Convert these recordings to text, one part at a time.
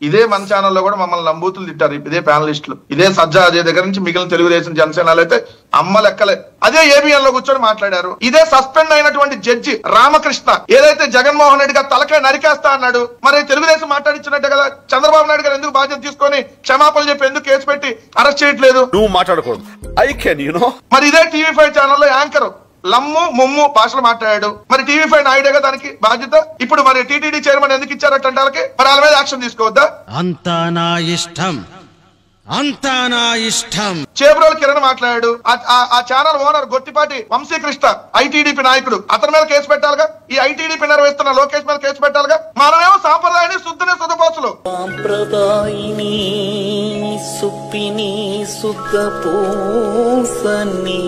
ఇదే మన ఛానల్లో కూడా మమ్మల్ని నంబూతులు తిట్టారు. ఇదే ప్యానలిస్టులు, ఇదే సజ్జా అదే దగ్గర నుంచి మిగిలిన తెలుగుదేశం జనసేనలు అయితే అమ్మ లెక్కలే అదే ఏబిఎన్ లో కూర్చొని మాట్లాడారు. ఇదే సస్పెండ్ అయినటువంటి జడ్జి రామకృష్ణ ఏదైతే జగన్మోహన్ రెడ్డి గారు తలకాయ నరికేస్తా అన్నాడు, మరి తెలుగుదేశం మాట్లాడించినట్టే కదా చంద్రబాబు నాయుడు గారు ఎందుకు బాధ్యత తీసుకొని క్షమాపణలు చెప్పి ఎందుకు కేసు పెట్టి అరెస్ట్ చేయట్లేదు? నువ్వు మాట్లాడకూడదు. మరి ఇదే టీవీ5 ఛానల్లో యాంకర్ లమ్ము ముమ్ము భాషలు మాట్లాడాడు. మరి టీవీ5 నాయుడేగా దానికి బాధ్యత. ఇప్పుడు మరి టీటీడీ చైర్మన్ ఎందుకు ఇచ్చారట వాళ్ళకి? మరి వాళ్ళ మీద యాక్షన్ తీసుకోవద్దా? అంతా నా ఇష్టం, అంతా నా ఇష్టం. చేబ్రోలు కిరణ్ మాట్లాడాడు. ఆ channel owner Gottipati Vamsikrishna ITDP నాయకుడు, అతని మీద కేసు పెట్టాలిగా. ఈ ఐటీడీపీ నిర్వహిస్తున్న లోకేష్ మీద కేసు పెట్టాలిగా. మనమేమో సాంప్రదాయాన్ని శుద్ధిని శుద్ధపోసలు సాంప్రదాయిని సుప్పిని శుద్ధ పూసని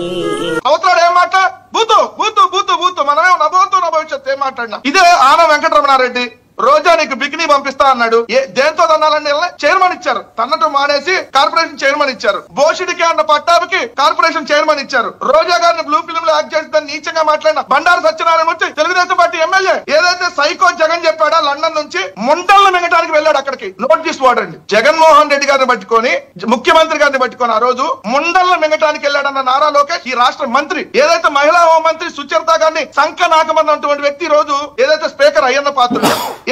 అవతలాడు ఏం మాట బూతు బూతు బూతు బూతు మనమేమో నభవంతు నా భవిష్యత్తు ఏం మాట్లాడినా. ఇదే ఆన వెంకటరమణారెడ్డి రోజా నీకు బికినీ పంపిస్తా అన్నాడు. దేంతో తన్నాలని చైర్మన్ ఇచ్చారు, తన్నట్టు మానేసి కార్పొరేషన్ చైర్మన్ ఇచ్చారు. బోషిడికి అన్న పట్టాభికి కార్పొరేషన్ చైర్మన్ ఇచ్చారు. రోజా గారిని బ్లూ ఫిల్మ్ లో యాక్ట్ చేసి నీచంగా మాట్లాడిన బండారు సత్యనారాయణ మూర్తి తెలుగుదేశం పార్టీ ఎమ్మెల్యే ఏదైతే సైకో జగన్ చెప్పాడో లండన్ నుంచి ముండలను మింగటానికి వెళ్ళాడు. అక్కడికి నోటీస్ వాడండి. జగన్మోహన్ రెడ్డి గారిని పట్టుకొని ముఖ్యమంత్రి గారిని పట్టుకొని ఆ రోజు ముండలను మింగటానికి వెళ్ళాడన్న నారా లోకేష్ ఈ రాష్ట్ర మంత్రి ఏదైతే మహిళా హోంమంత్రి సుచరిత గారిని సంఖ నాకమన్నటువంటి వ్యక్తి రోజు ఏదైతే స్పీకర్ అయ్యన్న పాత్ర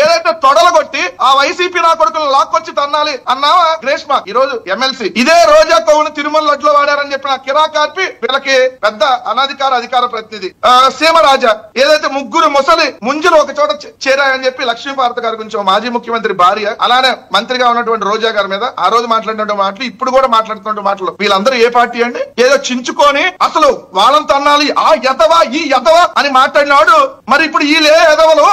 ఏదైతే తొడలగొట్టి ఆ వైసీపీ నా కొడుకులను లాక్కొచ్చి తన్నాలి అన్నావా గ్రేష్మ ఈ రోజు ఎమ్మెల్సీ ఇదే రోజా కొవ్వును తిరుమల లడ్లో వాడారని చెప్పిన కిరాకార్పి వీళ్ళకి పెద్ద అధికార ప్రతినిధి సీమరాజా ఏదైతే ముగ్గురు ముసలి ముంజులు ఒక చోట చేరాయని చెప్పి లక్ష్మీభారత గారి గురించి మాజీ ముఖ్యమంత్రి భార్య అలానే మంత్రిగా ఉన్నటువంటి రోజా గారి మీద ఆ రోజు మాట్లాడినటువంటి మాటలు ఇప్పుడు కూడా మాట్లాడుతున్న మాటలు వీళ్ళందరూ ఏ పార్టీ అండి? ఏదో చించుకొని అసలు వాళ్ళని తన్నాలి ఆ ఎదవా ఈ ఎదవా అని మాట్లాడినాడు. మరి ఇప్పుడు వీళ్ళే ఎదవలు